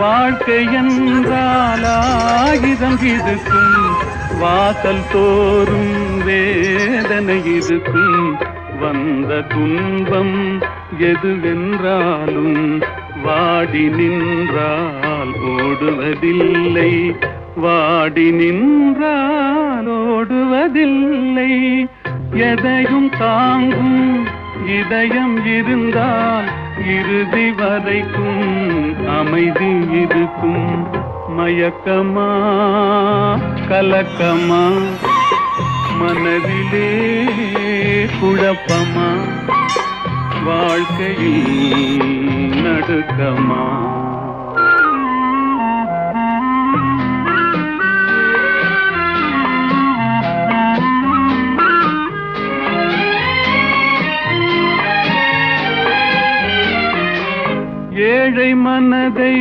வாழ்க்கை என்றால் ஆயுதம் இருக்கும், வாசல் தோறும் வேதனை இருக்கும். வந்த துன்பம் எதுவென்றாலும் வாடி நின்றால் ஓடுவதில்லை, வாடி நின்றால் ஓடுவதில்லை. எதையும் தாங்கும் இதயம் இருந்தால் இறுதி வரைக்கும் அமைதி இருக்கும். மயக்கமா கலக்கமா மனதிலே குழப்பமா, வாழ்க்கையில் நடுக்கமா. ஏழை மனதை